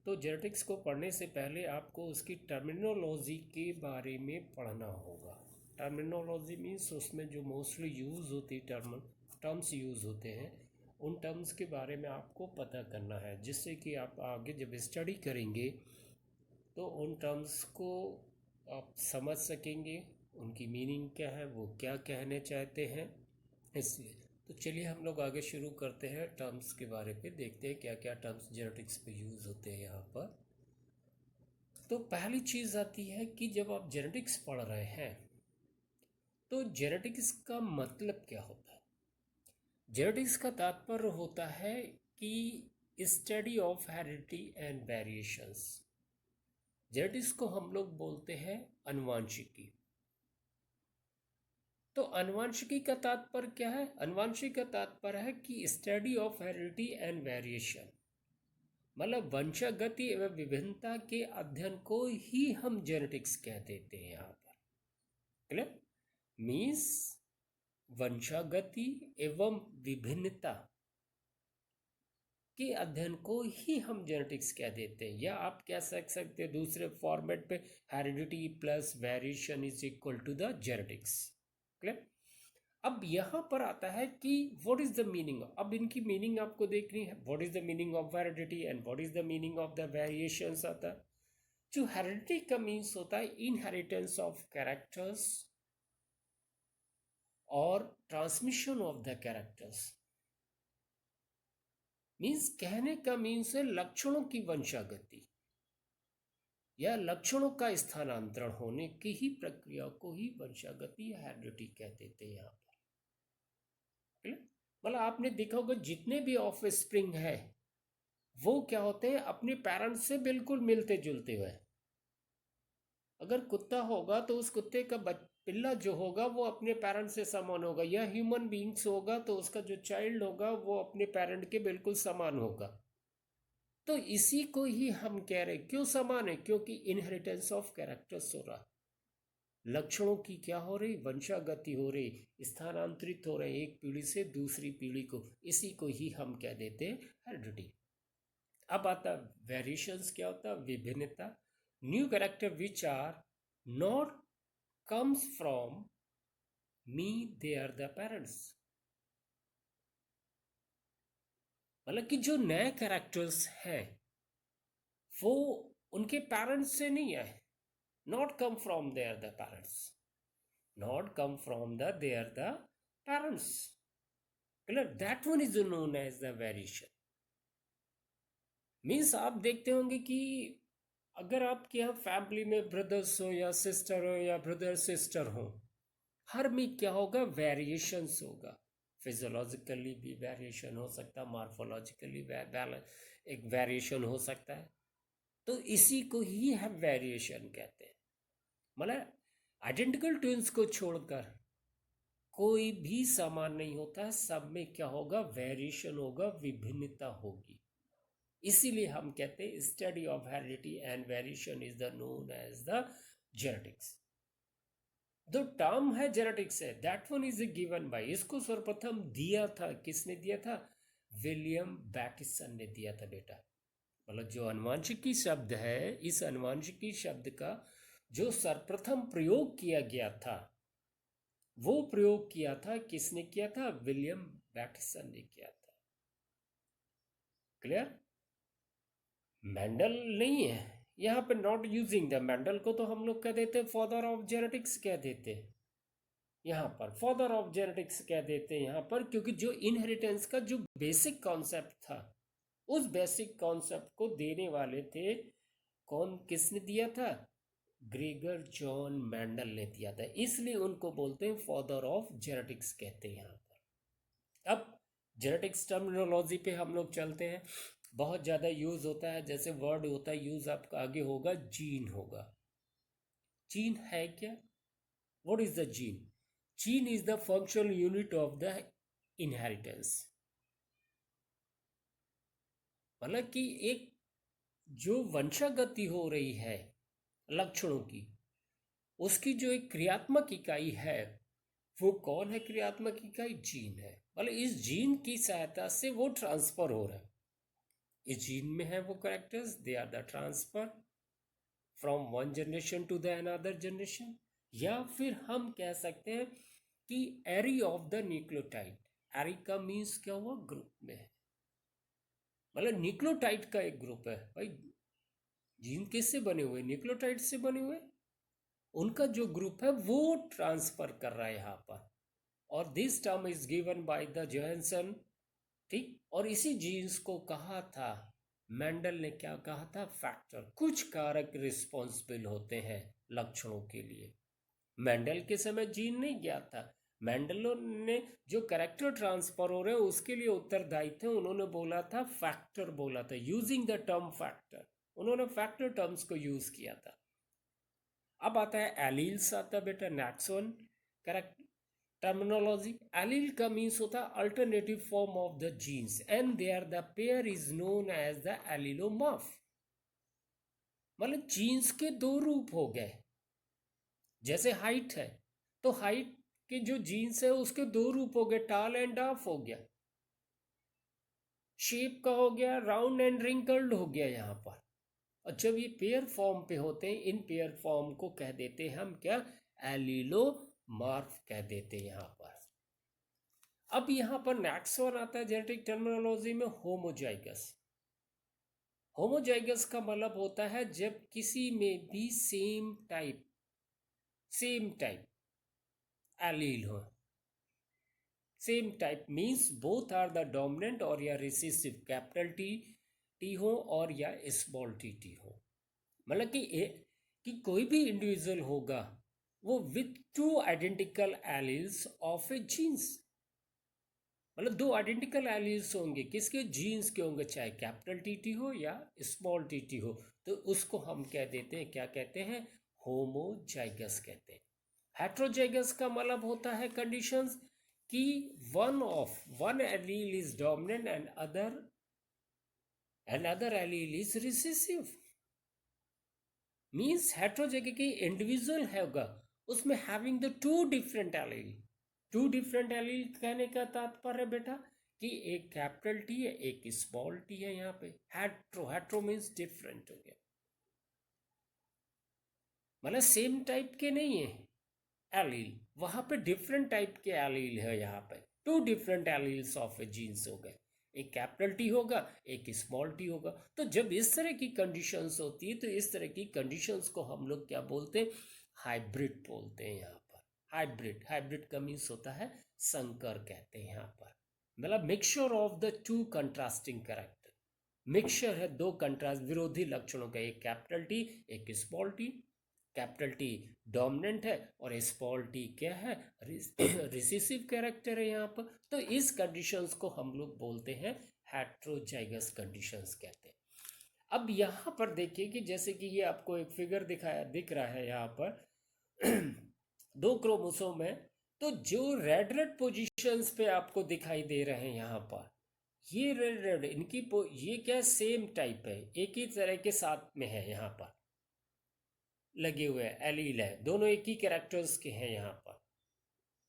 तो जेनेटिक्स को पढ़ने से पहले आपको उसकी टर्मिनोलॉजी के बारे में पढ़ना होगा। टर्मिनोलॉजी मीन्स उसमें जो मोस्टली यूज़ होती टर्म्स यूज़ होते हैं, उन टर्म्स के बारे में आपको पता करना है, जिससे कि आप आगे जब स्टडी करेंगे तो उन टर्म्स को आप समझ सकेंगे, उनकी मीनिंग क्या है, वो क्या कहने चाहते हैं। इसलिए तो चलिए हम लोग आगे शुरू करते हैं, टर्म्स के बारे में देखते हैं क्या क्या टर्म्स जेनेटिक्स पे यूज़ होते हैं यहाँ पर। तो पहली चीज़ आती है कि जब आप जेनेटिक्स पढ़ रहे हैं तो जेनेटिक्स का मतलब क्या होता है। जेनेटिक्स का तात्पर्य होता है कि study of heredity and variations. Genetics को हम लोग बोलते हैं अनुवांशिकी। तो अनुवांशिकी का तात्पर्य क्या है? अनुवांशिकी का तात्पर्य है कि study of heredity and variation, मतलब वंशागति एवं विभिन्नता के अध्ययन को ही हम जेनेटिक्स कह देते हैं। यहाँ पर क्लियर? मीन्स वंशागति एवं विभिन्नता के अध्ययन को ही हम जेनेटिक्स कह देते हैं, या आप क्या सकते हैं दूसरे फॉर्मेट पे, heredity plus variation is equal to the genetics. Clear? अब यहाँ पर आता है कि व्हाट इज द मीनिंग। अब इनकी मीनिंग आपको देखनी है, what is the meaning of heredity and what is the meaning of the variations. आता है जो हेरिडिटी का मीन्स होता है इनहेरिटेंस ऑफ कैरेक्टर्स और transmission of the characters. Means कहने का मीन्स है लक्षणों की वंशागति या लक्षणों का स्थानांतरण होने की ही प्रक्रिया को ही वंशागति या हेरिडिटी कह देते हैं यहाँ पर। मतलब आपने देखा होगा जितने भी ऑफ स्प्रिंग है वो क्या होते हैं, अपने पेरेंट्स से बिल्कुल मिलते जुलते हुए। अगर कुत्ता होगा तो उस कुत्ते का पिल्ला जो होगा वो अपने पेरेंट से समान होगा, या ह्यूमन बींग्स होगा तो उसका जो चाइल्ड होगा वो अपने पेरेंट के बिल्कुल समान होगा। तो इसी को ही हम कह रहे, क्यों समान है? क्योंकि इनहेरिटेंस ऑफ कैरेक्टर्स हो रहा, लक्षणों की क्या हो रही, वंशागति हो रही, स्थानांतरित हो रहे एक पीढ़ी से दूसरी पीढ़ी को। इसी को ही हम कह देते हैं हेरिडिटी। अब आता वेरिएशंस, क्या होता है? विभिन्नता। New character which are not comes from me, they are the parents. मतलब कि जो नए कैरेक्टर्स हैं वो उनके पेरेंट्स से नहीं आए, not come from they are the parents, not come from the they are the parents. Clear? That one is known as the variation. Means आप देखते होंगे कि अगर आपके यहाँ फैमिली में ब्रदर्स हो या सिस्टर हो या ब्रदर सिस्टर हो, हर में क्या होगा? वेरिएशंस होगा। फिजियोलॉजिकली भी वेरिएशन हो सकता है, मॉर्फोलॉजिकली एक वेरिएशन हो सकता है। तो इसी को ही हम वेरिएशन कहते हैं। मतलब आइडेंटिकल ट्विंस को छोड़कर कोई भी समान नहीं होता, सब में क्या होगा? वेरिएशन होगा, विभिन्नता होगी। इसीलिए हम कहते हैं study of heredity and variation is the known as the genetics. जो टर्म है जेनेटिक्स है, that one is given by, इसको सर्वप्रथम दिया था, किसने दिया था? विलियम बैटिसन ने दिया था बेटा। मतलब जो अनुवांशिकी शब्द है, इस अनुवांशिकी शब्द का जो सर्वप्रथम प्रयोग किया गया था, वो प्रयोग किया था किसने किया था? विलियम बैटिसन ने किया था। क्लियर? मेंडल नहीं है यहाँ पे, नॉट यूजिंग द। मेंडल को तो हम लोग कह देते फादर ऑफ जेनेटिक्स कह देते, यहाँ पर फादर ऑफ जेनेटिक्स कह देते हैं यहाँ पर, क्योंकि जो इनहेरिटेंस का जो बेसिक कॉन्सेप्ट था, उस बेसिक कॉन्सेप्ट को देने वाले थे कौन? किसने दिया था? ग्रेगर जॉन मेंडल ने दिया था। इसलिए उनको बोलते हैं फादर ऑफ जेनेटिक्स कहते हैं यहाँ पर। अब जेनेटिक्स टर्मिनोलॉजी पे हम लोग चलते हैं। बहुत ज़्यादा यूज़ होता है, जैसे वर्ड होता है यूज़ आपका आगे होगा, जीन होगा। जीन है क्या? What is the gene? Gene is the functional unit of the inheritance. मतलब कि एक जो वंशागति हो रही है लक्षणों की, उसकी जो एक क्रियात्मक इकाई है, वो कौन है? क्रियात्मक इकाई जीन है। मतलब इस जीन की सहायता से वो ट्रांसफर हो रहा है। इस जीन में है वो characters, they are the transfer from one generation to the another generation. या फिर हम कह सकते हैं कि array of the nucleotide, array का मीन्स क्या हुआ, ग्रुप में है, मतलब न्यूक्लियोटाइड का एक ग्रुप है भाई। जीन किससे बने हुए, न्यूक्लियोटाइड से बने हुए, उनका जो ग्रुप है वो ट्रांसफर कर रहा है यहाँ पर, और this term is given by the Johansson. ठीक, और इसी जीन्स को कहा था, मेंडल ने क्या कहा था, फैक्टर, कुछ कारक रिस्पॉन्सिबल होते हैं लक्षणों के लिए। मेंडल के समय जीन नहीं गया था, मेंडल ने जो कैरेक्टर ट्रांसफर हो रहे हैं उसके लिए उत्तरदायी थे, उन्होंने बोला था फैक्टर, बोला था यूजिंग द टर्म फैक्टर, उन्होंने फैक्टर टर्म्स को यूज किया था। अब आता है एलील्स, आता है बेटा next one correct terminology. Allele का मीन्स होता है alternative form of the genes and there the pair is known as the allelomorph, मतलब जीन्स के दो रूप हो गए। जैसे हाइट है तो हाइट के जो जीन्स है उसके दो रूप हो गए, टाल एंड डाफ हो गया, शेप का हो गया राउंड एंड रिंकल्ड हो गया यहाँ पर। और जब ये पेयर फॉर्म पे होते हैं, इन पेयर फॉर्म को कह देते हैं हम क्या, एलिलोमॉर्फ कह देते हैं यहाँ पर। अब यहाँ पर नेक्स्ट वन आता है जेनेटिक टर्मिनोलॉजी में होमोजाइगस। होमोजाइगस का मतलब होता है जब किसी में भी सेम टाइप एलील हो। Same type means both are the dominant और या रिसेसिव, कैपिटल टी हो और या स्मॉल टी हो, मतलब कि कोई भी इंडिविजुअल होगा वो with two identical alleles of a genes, मतलब दो आइडेंटिकल एलील्स होंगे, किसके, जीन्स के होंगे, चाहे कैपिटल टी हो या स्मॉल टी हो, तो उसको हम कह देते हैं, क्या कहते हैं, होमोजाइगस कहते हैं। हेट्रोजाइगस का मतलब होता है कंडीशंस कि one allele is dominant and other allele is recessive. Means heterozygous individual होगा उसमें having the two different allele कहने का तात्पर्य बेटा कि एक कैपिटल टी है एक स्मॉल टी है, यहाँ पे हेट्रो मीन्स डिफरेंट हो गया, मतलब सेम टाइप के नहीं है एलील, वहां पे डिफरेंट टाइप के एलील है, यहाँ पे two different alleles of a genes हो गए, एक कैपिटल टी होगा एक स्मॉल टी होगा। तो जब इस तरह की कंडीशंस होती है तो इस तरह की कंडीशंस को हम लोग क्या बोलते हैं, हाइब्रिड बोलते हैं यहाँ पर। हाइब्रिड का मीन्स होता है संकर कहते हैं यहाँ पर, मतलब mixture of the two contrasting character, mixture है दो कंट्रास्ट विरोधी लक्षणों का, एक कैपिटल टी एक small T, capital T dominant है और स्मॉल टी क्या है, रिसेसिव कैरेक्टर है यहाँ पर। तो इस कंडीशंस को हम लोग बोलते हैं हेट्रोजाइगस कंडीशंस कहते हैं। अब यहाँ पर देखिए कि जैसे कि ये आपको एक फिगर दिख रहा है यहाँ पर दो क्रोमोसोम है, तो जो रेड पोजीशंस पे आपको दिखाई दे रहे हैं यहाँ पर, ये रेड इनकी ये क्या सेम टाइप है, एक ही तरह के साथ में है, यहाँ पर लगे हुए हैं, एलील है, दोनों एक ही कैरेक्टर्स के हैं, यहाँ पर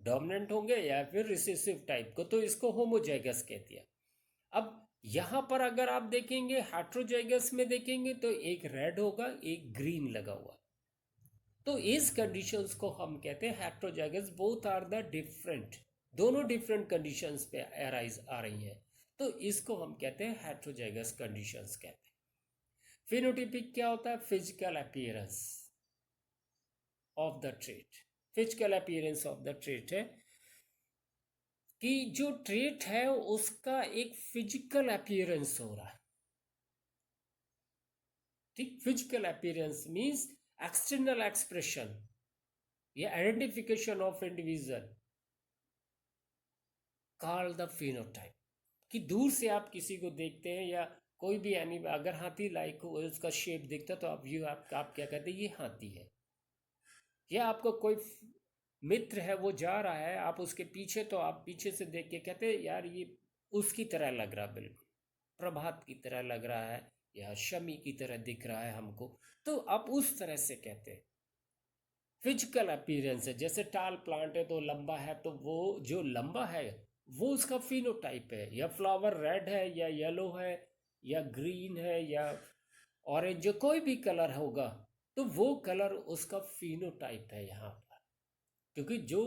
डोमिनेंट होंगे या फिर रिसेसिव टाइप को, तो इसको होमोजाइगस कहती है। अब यहाँ पर अगर आप देखेंगे हेट्रोजाइगस में देखेंगे तो एक रेड होगा एक ग्रीन लगा हुआ, तो इस कंडीशंस को हम कहते हैं heterozygous, both are the different, दोनों डिफरेंट कंडीशंस पे आ रही हैं, तो इसको हम कहते हैं हेट्रोजाइगस कंडीशंस कहते हैं। फिनोटिपिक क्या होता है, physical appearance of the trait, physical appearance of the trait है कि जो ट्रेट है उसका एक फिजिकल अपीयरेंस हो रहा है। ठीक, physical appearance means external expression या identification of individual called the phenotype, कि दूर से आप किसी को देखते हैं या कोई भी एनिमल अगर हाथी लाइक हो उसका शेप दिखता तो आप क्या कहते हैं, ये हाथी है। या आपको कोई मित्र है वो जा रहा है आप उसके पीछे, तो आप पीछे से देख के कहते हैं यार ये उसकी तरह लग रहा, बिल्कुल प्रभात की तरह लग रहा है या शमी की तरह दिख रहा है हमको, तो आप उस तरह से कहते हैं। फिजिकल अपीयरेंस है, जैसे टाल प्लांट है तो लंबा है, तो वो जो लंबा है वो उसका फिनोटाइप है, या फ्लावर रेड है या येलो है या ग्रीन है या ऑरेंज, जो कोई भी कलर होगा, तो वो कलर उसका फिनोटाइप है यहाँ पर। क्योंकि जो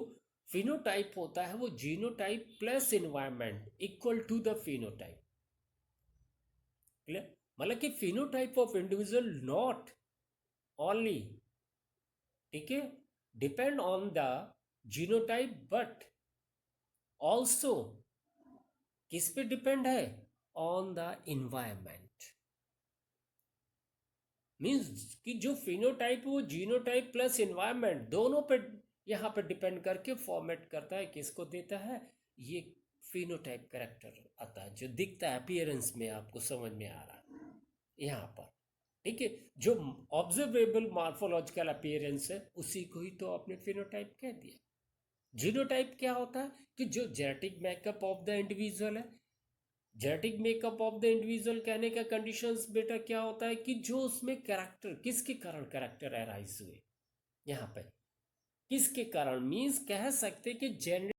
फिनोटाइप होता है वो genotype plus environment equal to the phenotype. Clear? मतलब कि phenotype of individual not only, ठीक है, depend on the genotype, but also किस पे डिपेंड है? On the environment. मीन्स कि जो फिनोटाइप वो जीनोटाइप प्लस इन्वायरमेंट दोनों पे यहाँ पे डिपेंड करके फॉर्मेट करता है, किसको देता है? ये फिनोटाइप कैरेक्टर आता है जो दिखता है अपीयरेंस में, आपको समझ में आ रहा है यहाँ पर, ठीक है। जो ऑब्जर्वेबल मॉर्फोलॉजिकल अपीयरेंस है उसी को ही तो आपने फिनोटाइप कह दिया। जीनोटाइप क्या होता है? कि जो genetic makeup of the individual है। Genetic makeup of the individual कहने का कंडीशंस बेटा क्या होता है? कि जो उसमें कैरेक्टर, किसके कारण कैरेक्टर अराइज हुए यहाँ पे, किसके कारण, मीन्स कह सकते कि जेनेटिक